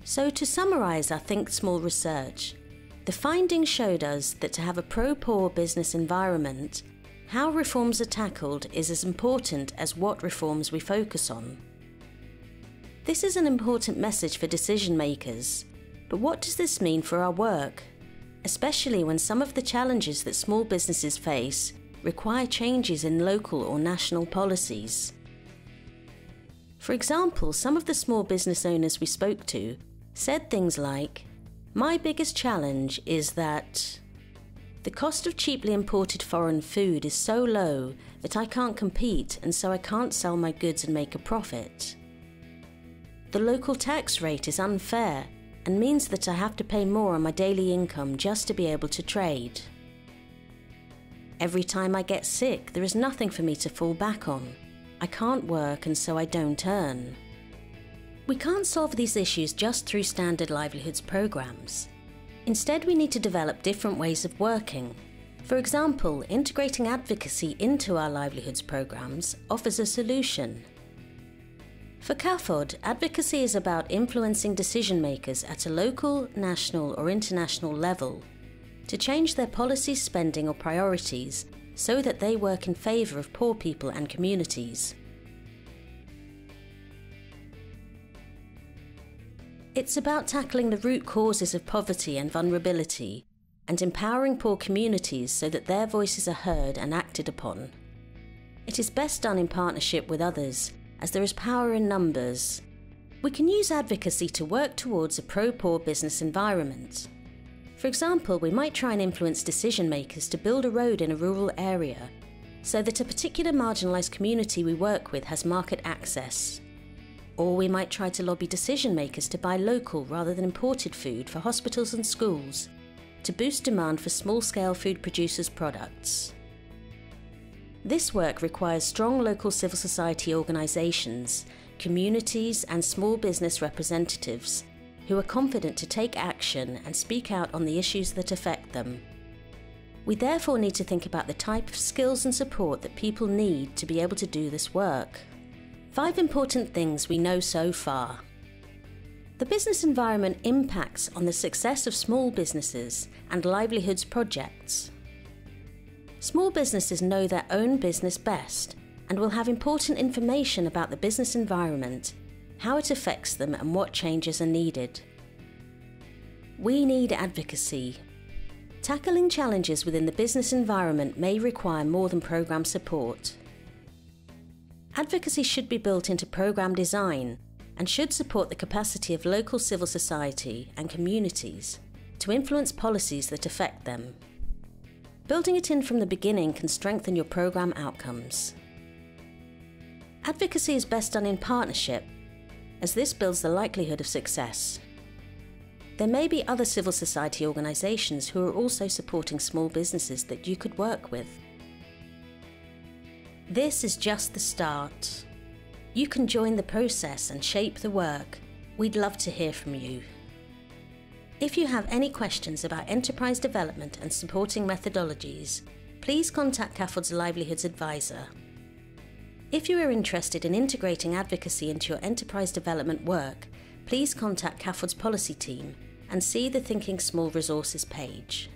So to summarise our Think Small research, the findings showed us that to have a pro-poor business environment, how reforms are tackled is as important as what reforms we focus on. This is an important message for decision makers, but what does this mean for our work? Especially when some of the challenges that small businesses face require changes in local or national policies. For example, some of the small business owners we spoke to said things like, "My biggest challenge is that the cost of cheaply imported foreign food is so low that I can't compete, and so I can't sell my goods and make a profit. The local tax rate is unfair and means that I have to pay more on my daily income just to be able to trade. Every time I get sick, there is nothing for me to fall back on. I can't work and so I don't earn." We can't solve these issues just through standard livelihoods programs. Instead, we need to develop different ways of working. For example, integrating advocacy into our livelihoods programs offers a solution. For CAFOD, advocacy is about influencing decision makers at a local, national or international level to change their policies, spending or priorities so that they work in favour of poor people and communities. It's about tackling the root causes of poverty and vulnerability and empowering poor communities so that their voices are heard and acted upon. It is best done in partnership with others, as there is power in numbers. We can use advocacy to work towards a pro-poor business environment. For example, we might try and influence decision makers to build a road in a rural area so that a particular marginalised community we work with has market access. Or we might try to lobby decision makers to buy local rather than imported food for hospitals and schools to boost demand for small-scale food producers' products. This work requires strong local civil society organisations, communities and small business representatives who are confident to take action and speak out on the issues that affect them. We therefore need to think about the type of skills and support that people need to be able to do this work. 5 important things we know so far. The business environment impacts on the success of small businesses and livelihoods projects. Small businesses know their own business best and will have important information about the business environment, how it affects them and what changes are needed. We need advocacy. Tackling challenges within the business environment may require more than programme support. Advocacy should be built into programme design and should support the capacity of local civil society and communities to influence policies that affect them. Building it in from the beginning can strengthen your programme outcomes. Advocacy is best done in partnership, as this builds the likelihood of success. There may be other civil society organisations who are also supporting small businesses that you could work with. This is just the start. You can join the process and shape the work. We'd love to hear from you. If you have any questions about enterprise development and supporting methodologies, please contact CAFOD's Livelihoods Advisor. If you are interested in integrating advocacy into your enterprise development work, please contact CAFOD's policy team and see the Thinking Small resources page.